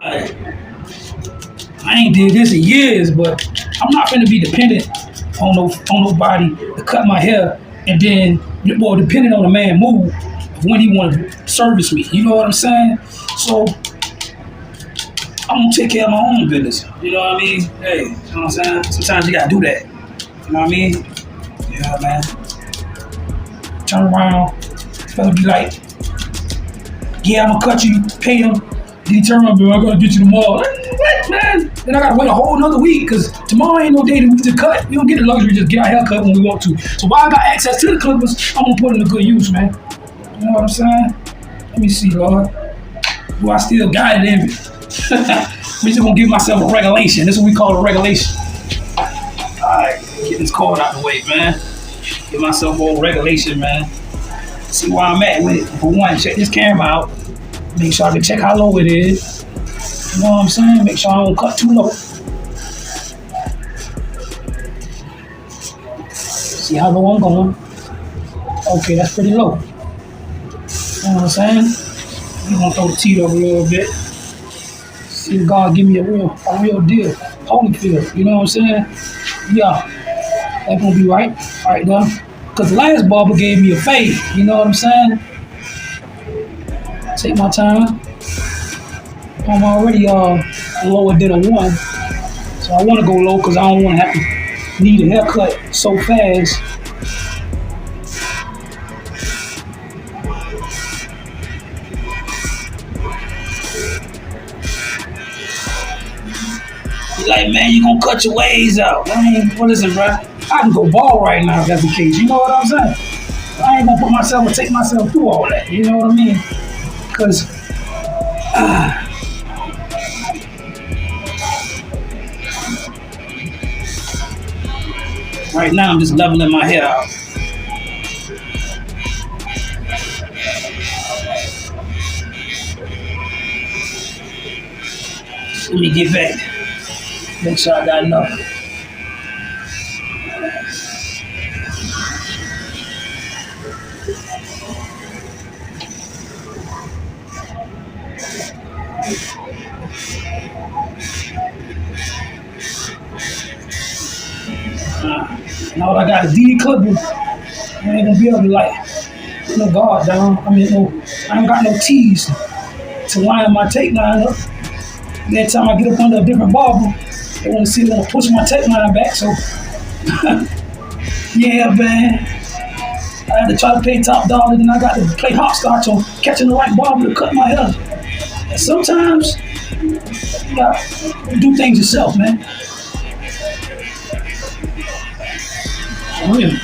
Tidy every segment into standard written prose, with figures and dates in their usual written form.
I ain't did this in years, but I'm not finna be dependent on nobody to cut my hair, and then well, depending on the man move of when he want to service me. You know what I'm saying? So I'm gonna take care of my own business. You know what I mean? Hey, you know what I'm saying? Sometimes you gotta do that. You know what I mean? Yeah, man. Turn around, fella be like, yeah, I'm gonna cut you, pay him. Then he turn around, I gotta get you tomorrow. What, man? Then I gotta wait a whole another week, because tomorrow ain't no day that we can cut. We don't get the luxury to just get our hair cut when we want to. So while I got access to the clippers, I'm gonna put it to good use, man. You know what I'm saying? Let me see, Lord. Do I still got it in me? We just gonna give myself a regulation. This is what we call a regulation. Alright, get this cord out the way, man. Give myself a little regulation, man. See where I'm at with it. For one, check this camera out. Make sure I can check how low it is. You know what I'm saying? Make sure I don't cut too low. See how low I'm going. Okay, that's pretty low. You know what I'm saying? We're gonna throw the teeth up a little bit. See if God give me a real deal. Holyfield, you know what I'm saying? Yeah, that's gonna be right now. Cause the last barber gave me a fade, you know what I'm saying? Take my time. I'm already lower than a 1, so I want to go low because I don't want to have to need a haircut so fast. He's like, man, you gonna cut your ways out. I mean, well, listen, bro, I can go bald right now if that's the case. You know what I'm saying? I ain't gonna put myself and take myself through all that. You know what I mean? Because right now I'm just leveling my hair out. Let me get back. Make sure I got enough. Now I got a D clipper. I ain't gonna be able to like put no guard down. I mean, I ain't got no T's to line my tape line up. And every time I get up under a different barber, they want to see, they want to push my tape line back. So, yeah, man. I had to try to pay top dollar, then I got to play hopscotch on catching the right barber to cut my hair. And sometimes, you gotta do things yourself, man. Really.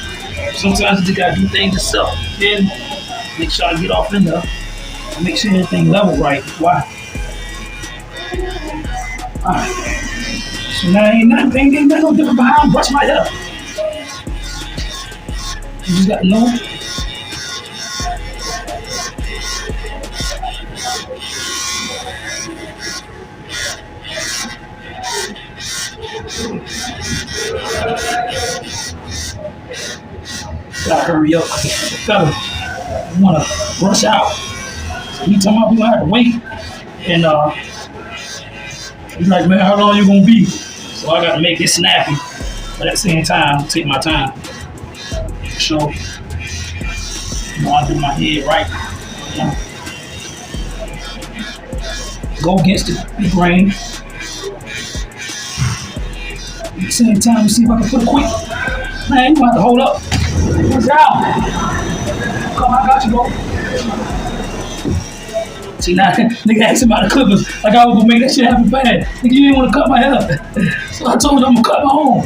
Sometimes you just gotta do things yourself. Then make sure I get off in there and make sure everything level right. Why? Alright. So now ain't nothing no different behind brush my hair. You just gotta know. Gotta hurry up. Fella, I wanna rush out. So he talking about we gonna have to wait. And he's like, man, how long you gonna be? So I gotta make it snappy. But at the same time, take my time. So, I do my head right. You know. Go against the grain. At the same time, see if I can put a quick. Man, you gonna have to hold up. What's out? Come, I got you, bro. See, now, nigga asked about the clippers like I was gonna make that shit happen fast. Nigga, you didn't want to cut my hair. So I told him I'm gonna cut my own.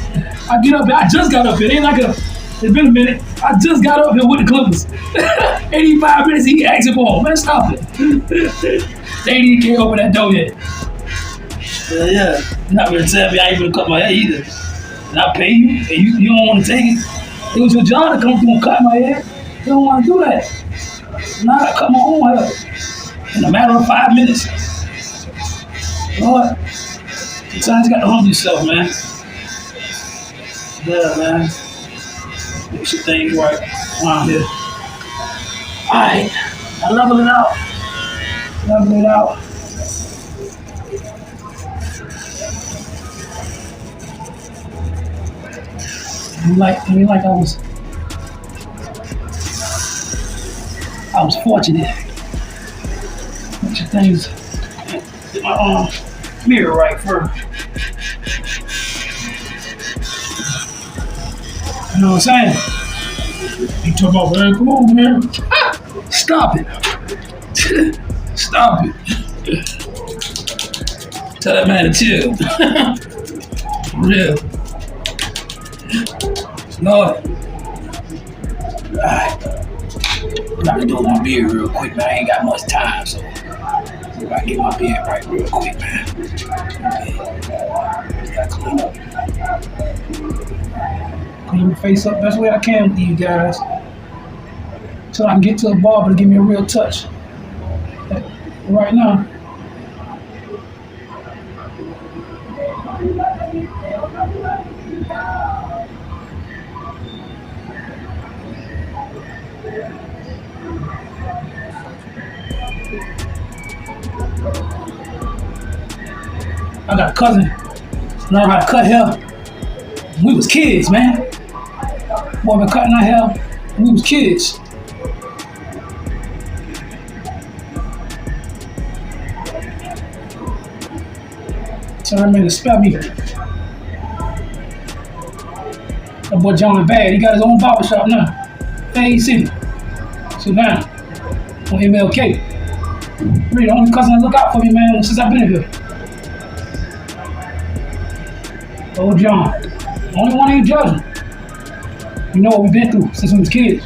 I get up here, I just got up here. It ain't like it's been a minute. I just got up here with the clippers. 85 minutes, he asking for them. Man, stop it. They ain't even came over that door yet. Yeah, you're not gonna tell me I ain't gonna cut my hair either. And I pay you, and you don't want to take it. It was your job to come through and cut my hair. You don't want to do that. Now I cut my own hair in a matter of 5 minutes. Lord, sometimes you got to humble yourself, man. Yeah, man. Make sure things right around here. Alright, I level it out. Level it out. I was fortunate. Bunch of things. Get my mirror right first. You know what I'm saying? You talk about, man, come on, man. Stop it. Stop it. Tell that man to chill. For real. Lord. Alright. I'm about to do my beard real quick, man. I ain't got much time, so I gotta get my beard right real quick, man. Just gotta clean up. Clean my face up best way I can with you guys. So I can get to a barber to give me a real touch. Right now. I got a cousin learned how to cut hair when we was kids, man. Boy, been cutting our hair when we was kids. So I made a spell me. That boy John bad. He got his own barbershop now. Hey, City. Sit down. On MLK. Really the only cousin that look out for me, man, since I've been in here. Old John. The only one ain't judging. You know what we've been through since we was kids.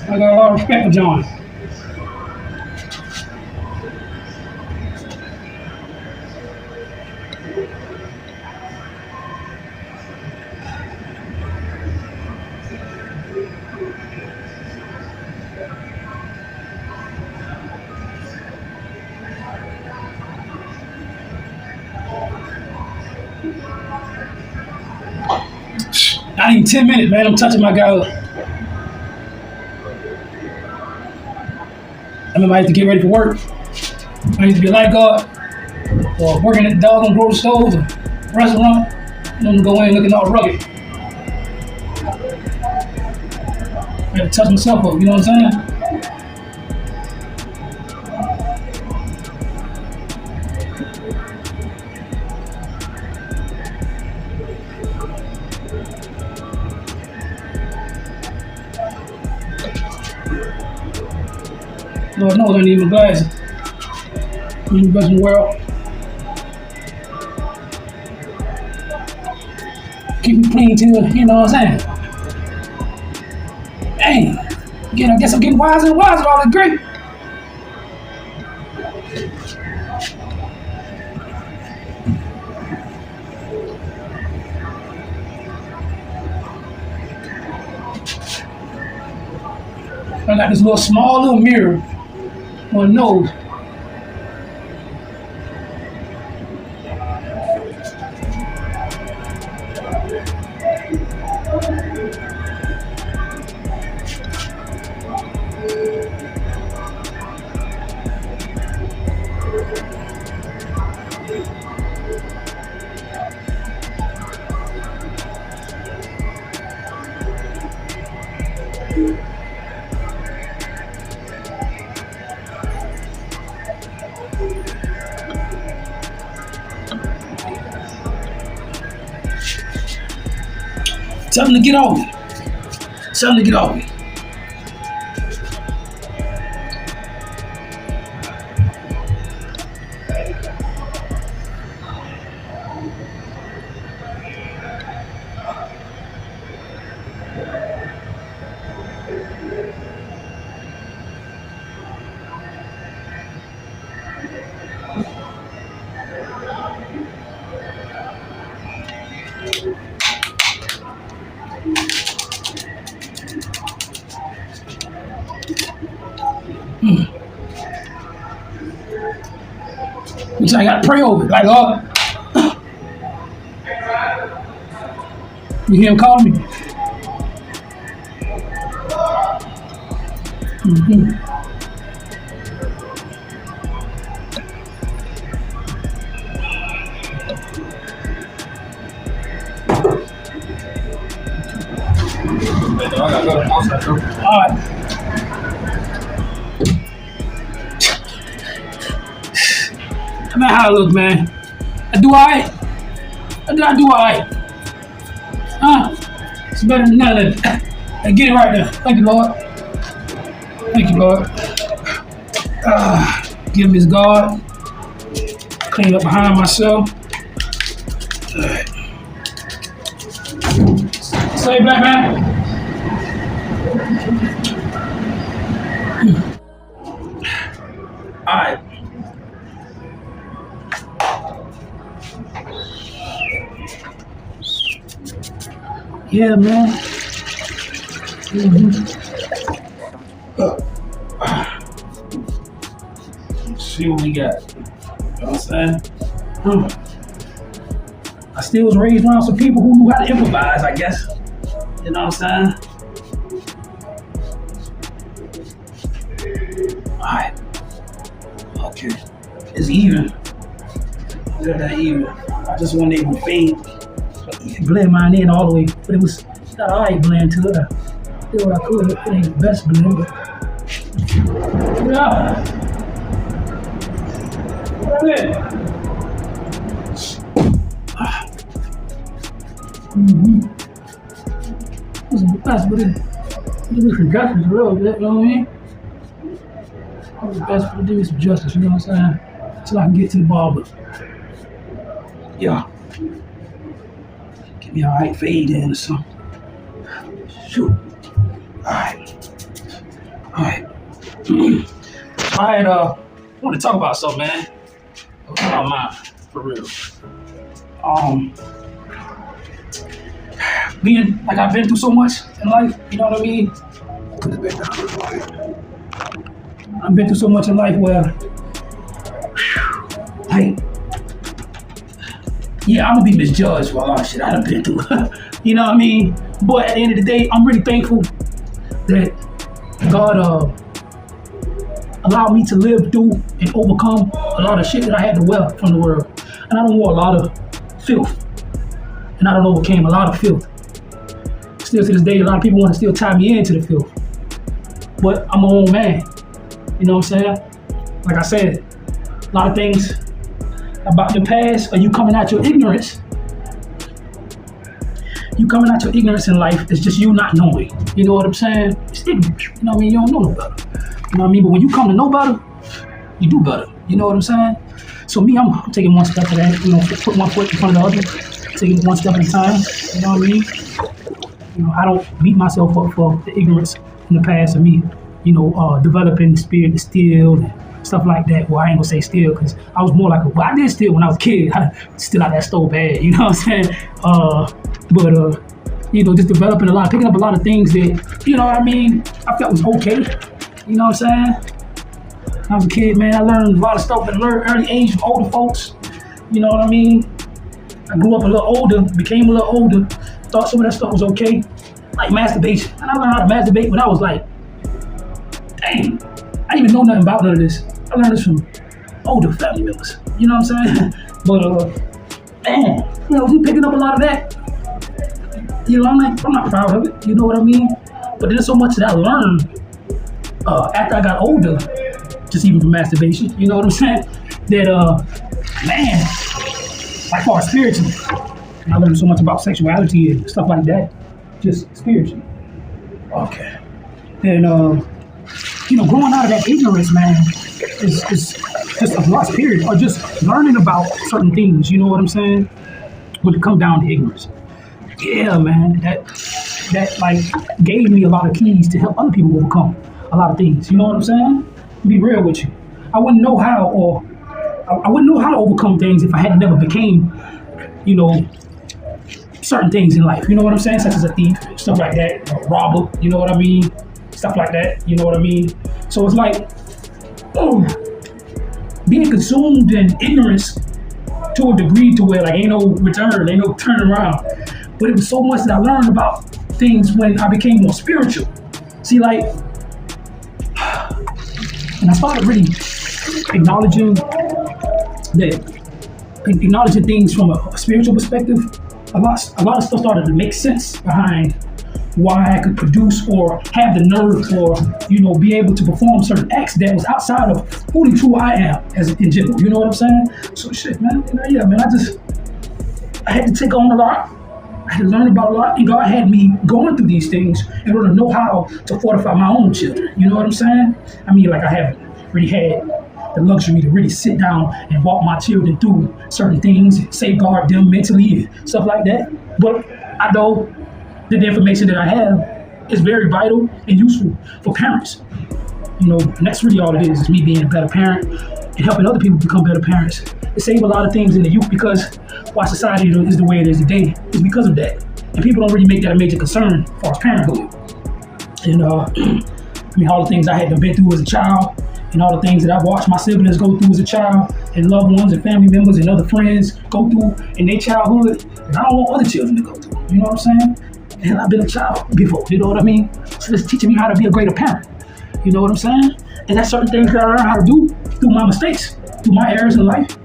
I got a lot of respect for John. Not even 10 minutes, man. I'm touching my guy up. I remember I used to get ready for work. I used to be a lifeguard or working at the doggone grocery stores or restaurant. I'm go in looking all rugged. I had to touch myself up, you know what I'm saying? Lord knows I need my glasses. I'm the best in the world. Keep me clean too, you know what I'm saying? Dang. Again, I guess I'm getting wiser and wiser all the great. I got this small little mirror on the nose. Something to get off me. Something to get off me. Which I gotta pray over it. Like, oh, you hear him calling me? I gotta go outside though. All right. Man, how I look, man? I do alright. I do alright. Huh? It's better than nothing. Hey, get it right there. Thank you, Lord. Thank you, Lord. Give me his guard. Clean up behind myself. Alright. Say, black man. Alright. Yeah, man. Let's see what we got. You know what I'm saying? I still was raised around some people who knew how to improvise, I guess. You know what I'm saying? Alright. Okay. It's even. It's not that even. I just wasn't able to fade. Blend mine in all the way, but it was got an alright blend to it. I did what I could. It ain't the best blend, but yeah. What's the best, but it was some justice, real bit, you know what I mean? What's the best, but it did some justice, you know what I'm saying? Till I can get to the barber. Yeah. Give me a right fade in or something. Shoot. Alright. I want to talk about something, man. What's on my mind, for real. Being like I've been through so much in life, you know what I mean? Put it back down. I've been through so much in life where, like, yeah, I'm gonna be misjudged for a lot of shit I done been through. You know what I mean? But at the end of the day, I'm really thankful that God allowed me to live through and overcome a lot of shit that I had to wear from the world. And I don't want a lot of filth. And I don't overcame a lot of filth. Still to this day, a lot of people want to still tie me into the filth. But I'm my own man. You know what I'm saying? Like I said, a lot of things about the past, or you coming out your ignorance. You coming out your ignorance in life, it's just you not knowing. You know what I'm saying? It's ignorance. You know what I mean? You don't know no better. You know what I mean? But when you come to know better, you do better. You know what I'm saying? So me, I'm taking one step at that, you know, put one foot in front of the other, taking one step at a time. You know what I mean? You know, I don't beat myself up for the ignorance in the past of me, you know, developing the spirit to steal and stuff like that. Well, I ain't gonna say steal because I was more like I did steal when I was a kid. I still out that stole bad, you know what I'm saying? But you know, just developing picking up a lot of things that, you know what I mean, I felt was okay. You know what I'm saying? When I was a kid, man, I learned a lot of stuff at an early age from older folks. You know what I mean? I grew up a little older, became a little older, thought some of that stuff was okay. Like masturbation. And I learned how to masturbate when I was like, dang, I didn't even know nothing about none of this. I learned this from older family members. You know what I'm saying? But man, you know, we picking up a lot of that. You know, I'm not proud of it. You know what I mean? But there's so much that I learned after I got older, just even from masturbation. You know what I'm saying? That man, like far as spiritually, I learned so much about sexuality and stuff like that, just spiritually. Okay. And you know, growing out of that ignorance, man, is just a lost period, or just learning about certain things. You know what I'm saying? When it comes down to ignorance. Yeah, man, that like gave me a lot of keys to help other people overcome a lot of things. You know what I'm saying? To be real with you, I wouldn't know how, or I wouldn't know how to overcome things if I had never became, you know, certain things in life. You know what I'm saying? Such as a thief, stuff like that, a robber. You know what I mean? Stuff like that. You know what I mean? So it's like, being consumed in ignorance to a degree to where like ain't no return, ain't no turning around. But it was so much that I learned about things when I became more spiritual. See, like, and I started really acknowledging things from a spiritual perspective. A lot of stuff started to make sense behind why I could produce or have the nerve or, be able to perform certain acts that was outside of who the true I am as in general. You know what I'm saying? So shit, man. Yeah, man. I had to take on a lot. I had to learn about a lot, and God had me going through these things in order to know how to fortify my own children. You know what I'm saying? I mean, like I haven't really had the luxury to really sit down and walk my children through certain things, safeguard them mentally and stuff like that. But I know that the information that I have is very vital and useful for parents. And that's really all it is me being a better parent and helping other people become better parents. It saves a lot of things in the youth, because why society is the way it is today is because of that. And people don't really make that a major concern as far as parenthood. And all the things I had been through as a child, and all the things that I've watched my siblings go through as a child, and loved ones and family members and other friends go through in their childhood, and I don't want other children to go through. You know what I'm saying? And I've been a child before, you know what I mean? So it's teaching me how to be a greater parent. You know what I'm saying? And that's certain things that I learned how to do through my mistakes, through my errors in life.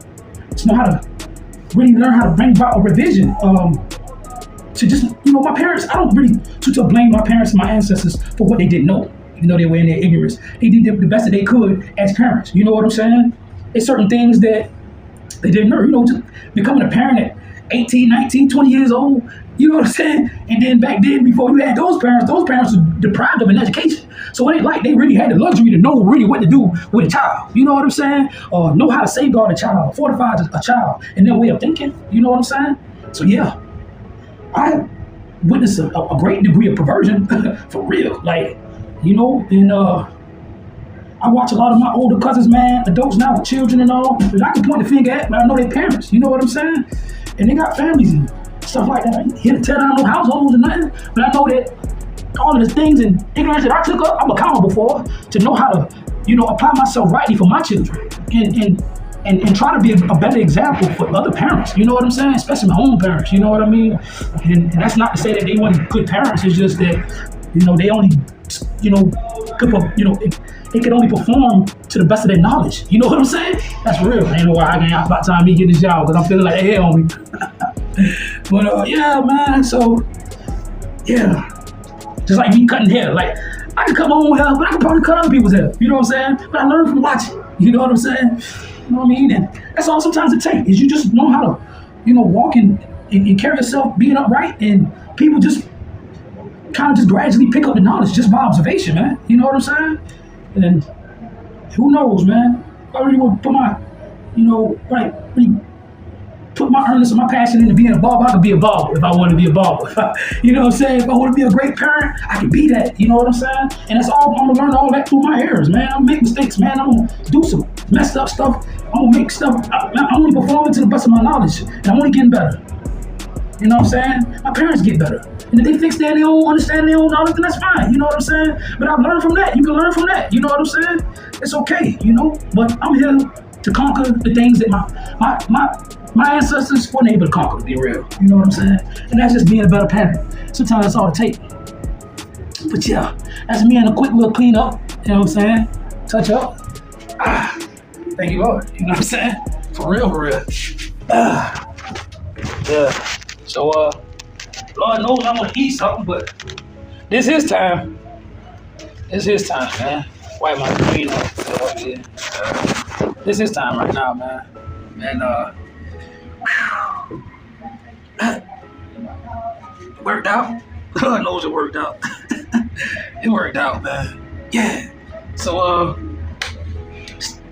Just know how to really learn how to bring about a revision. To just, my parents, I don't really to blame my parents and my ancestors for what they didn't know, even though they were in their ignorance. They did the best that they could as parents. You know what I'm saying? It's certain things that they didn't know. Just becoming a parent at 18, 19, 20 years old, you know what I'm saying? And then back then, before you had those parents were deprived of an education. So it ain't like they really had the luxury to know really what to do with a child. You know what I'm saying? Or know how to safeguard a child, fortify a child in their way of thinking. You know what I'm saying? So yeah, I witnessed a great degree of perversion for real. Like, and I watch a lot of my older cousins, man, adults now with children and all, that I can point the finger at, but I know their parents. You know what I'm saying? And they got families and stuff like that. I ain't here to tear down no households or nothing, but I know that all of the things and ignorance that I took up, I'm accountable for, to know how to, apply myself rightly for my children and try to be a better example for other parents. You know what I'm saying? Especially my own parents. You know what I mean? And that's not to say that they weren't good parents. It's just that, they only, they could only perform to the best of their knowledge. You know what I'm saying? That's real. Ain't no why I ain't about time me getting this job, because I'm feeling like they hate on me. But yeah, man. So yeah. Just like me cutting hair. Like, I can cut my own hair, but I can probably cut other people's hair. You know what I'm saying? But I learned from watching. You know what I'm saying? You know what I mean? And that's all sometimes it takes, is you just know how to, walk and carry yourself being upright, and people just kind of just gradually pick up the knowledge just by observation, man. You know what I'm saying? And who knows, man? I really want to put my, really put my earnestness and my passion into being a barber. I could be a barber if I want to be a barber. You know what I'm saying? If I want to be a great parent, I can be that. You know what I'm saying? And that's all. I'm gonna learn all that through my errors, man. I'm gonna make mistakes, man. I'm gonna do some messed up stuff. I'm gonna make stuff. I'm only performing to the best of my knowledge, and I'm only getting better. You know what I'm saying? My parents get better. And if they fix their own, understand their own knowledge, then that's fine. You know what I'm saying? But I've learned from that. You can learn from that. You know what I'm saying? It's okay, But I'm here to conquer the things that my ancestors weren't able to conquer, to be real. You know what I'm saying? And that's just being a better parent. Sometimes that's all it takes. But yeah, that's me and a quick little clean up. You know what I'm saying? Touch up. Thank you, Lord. You know what I'm saying? For real, for real. Yeah. So, Lord knows I want to eat something, but this is time. It's his time, man. Wipe my clean up. This is time right now, man. And it worked out. God knows it worked out. It worked out, man. Yeah. So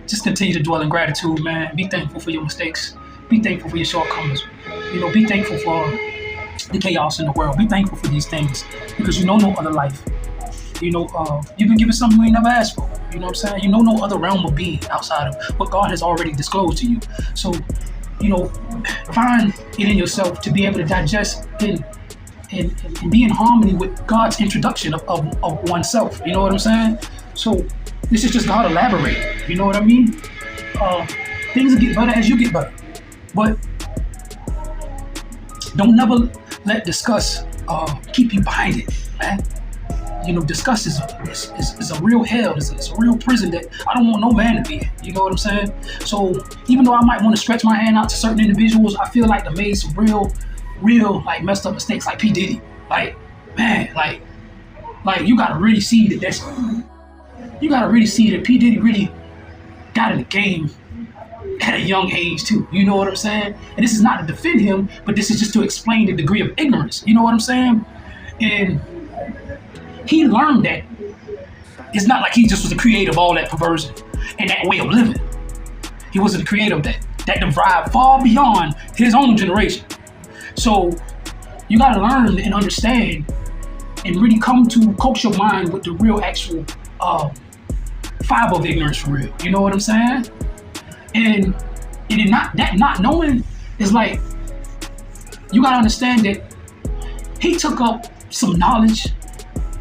just continue to dwell in gratitude, man. Be thankful for your mistakes. Be thankful for your shortcomings. Be thankful for the chaos in the world. Be thankful for these things, because you know no other life. You've been given something you ain't never asked for. You know what I'm saying? You know no other realm of being outside of what God has already disclosed to you. So, find it in yourself to be able to digest and be in harmony with God's introduction of oneself. You know what I'm saying? So this is just how to elaborate. You know what I mean? Things will get better as you get better. But don't never let disgust keep you behind it, man. Disgust is a real hell. It's a real prison that I don't want no man to be in. You know what I'm saying? So even though I might want to stretch my hand out to certain individuals, I feel like they made some real like messed up mistakes, like P. Diddy. Like, man, like Like, you gotta really see you gotta really see that P. Diddy really got in the game at a young age too. You know what I'm saying? And this is not to defend him, but this is just to explain the degree of ignorance. You know what I'm saying? And he learned that it's not like he just was the creator of all that perversion and that way of living. He wasn't the creator of that. That derived far beyond his own generation. So you gotta learn and understand and really come to coax your mind with the real actual fiber of ignorance for real. You know what I'm saying? And not knowing is like, you gotta understand that he took up some knowledge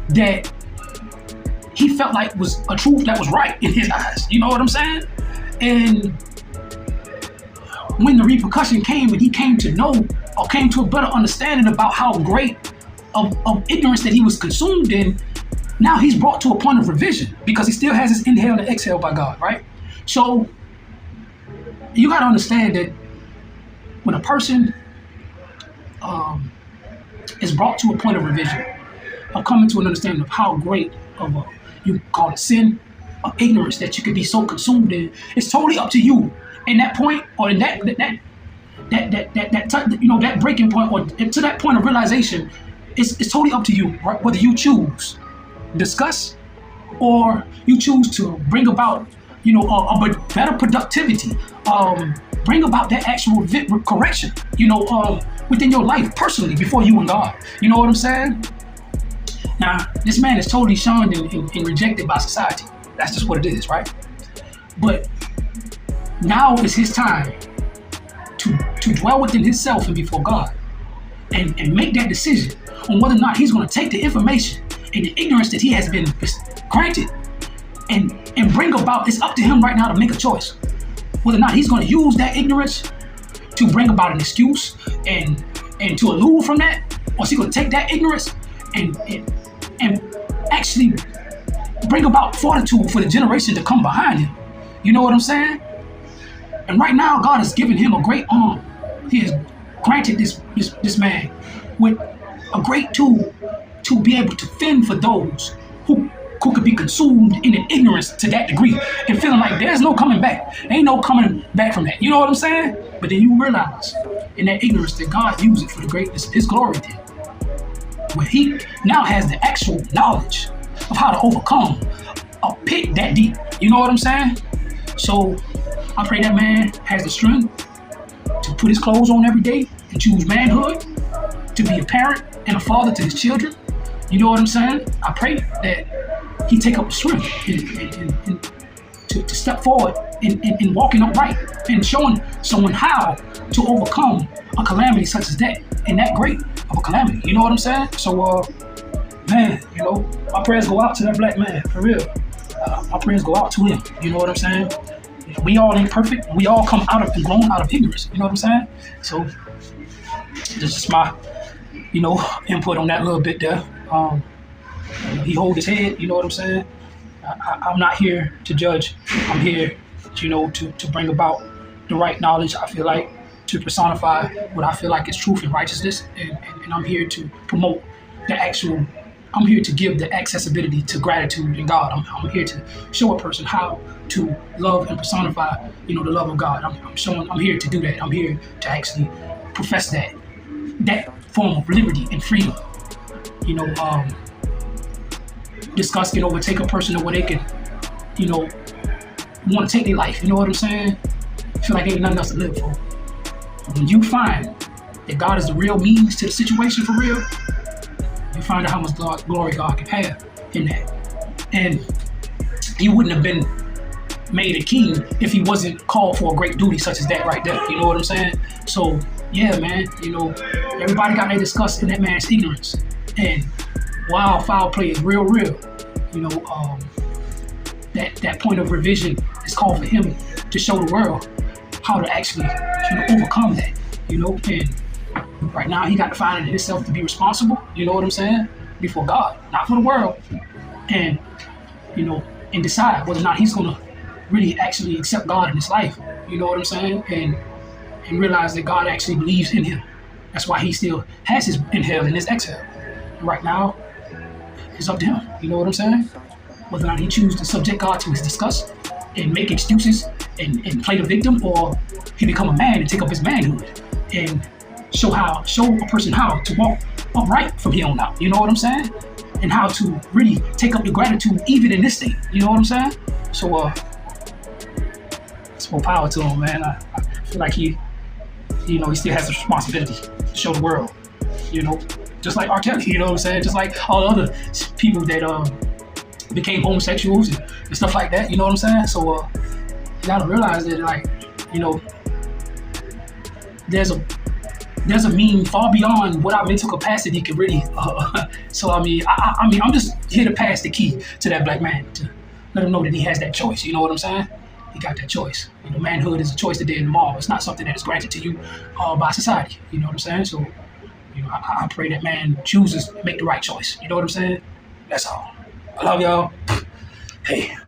that he felt like was a truth that was right in his eyes. You know what I'm saying? And when the repercussion came and he came to know or came to a better understanding about how great of ignorance that he was consumed in, now he's brought to a point of revision because he still has his inhale and exhale by God, right? So you got to understand that when a person is brought to a point of revision, of coming to an understanding of how great of a, you call it sin, of ignorance that you could be so consumed in, it's totally up to you in that point, or in that breaking point, or to that point of realization. It's totally up to you, right? Whether you choose discuss or you choose to bring about, a better productivity, bring about that actual correction, within your life personally before you and God. You know what I'm saying? Now, this man is totally shunned and rejected by society. That's just what it is, right? But now is his time to dwell within himself and before God and make that decision on whether or not he's going to take the information and the ignorance that he has been granted and bring about. It's up to him right now to make a choice whether or not he's going to use that ignorance to bring about an excuse and to elude from that, or is he going to take that ignorance and actually bring about fortitude for the generation to come behind him. You know what I'm saying? And right now, God has given him a great arm. He has granted this man with a great tool to be able to fend for those who could be consumed in an ignorance to that degree and feeling like there's no coming back. Ain't no coming back from that. You know what I'm saying? But then you realize in that ignorance that God used it for the greatness of his glory then. Where he now has the actual knowledge of how to overcome a pit that deep. You know what I'm saying? So I pray that man has the strength to put his clothes on every day and choose manhood, to be a parent and a father to his children. You know what I'm saying? I pray that he take up the strength and to step forward in walking upright and showing someone how to overcome a calamity such as that, and that great of a calamity. You know what I'm saying? So, man, my prayers go out to that black man, for real. My prayers go out to him. You know what I'm saying? We all ain't perfect. We all come out of and grown out of ignorance. You know what I'm saying? So, this is my, input on that little bit there. He hold his head. You know what I'm saying? I'm not here to judge. I'm here, to bring about the right knowledge. I feel like to personify what I feel like is truth and righteousness, and I'm here to promote the actual. I'm here to give the accessibility to gratitude in God. I'm here to show a person how to love and personify, the love of God. I'm here to do that. I'm here to actually profess that form of liberty and freedom. Disgust can overtake a person to where they can, want to take their life. You know what I'm saying? Feel like ain't nothing else to live for. When you find that God is the real means to the situation for real, you find out how much glory God can have in that. And he wouldn't have been made a king if he wasn't called for a great duty such as that right there. You know what I'm saying? So, yeah, man, everybody got their disgust in that man's ignorance. And while foul play is real, that point of revision is called for him to show the world how to actually overcome that, and right now he got to find it himself to be responsible, you know what I'm saying, before God, not for the world, and and decide whether or not he's gonna really actually accept God in his life, you know what I'm saying, and realize that God actually believes in him. That's why he still has his inhale and his exhale. And right now, it's up to him. You know what I'm saying? Whether or not he chooses to subject God to his disgust and make excuses and play the victim, or he become a man and take up his manhood and show a person how to walk upright from here on out. You know what I'm saying? And how to really take up the gratitude even in this state. You know what I'm saying? So it's more power to him, man. I feel like he still has a responsibility to show the world. You know, just like R. Kelly. You know what I'm saying? Just like all the other people that became homosexuals and stuff like that. You know what I'm saying? So you gotta realize that, like, you know, there's a mean far beyond what our mental capacity can really. So I mean, I'm just here to pass the key to that black man to let him know that he has that choice. You know what I'm saying? He got that choice. You know, manhood is a choice today and tomorrow. It's not something that is granted to you by society. You know what I'm saying? So, you know, I pray that man chooses to make the right choice. You know what I'm saying? That's all. I love y'all. Hey.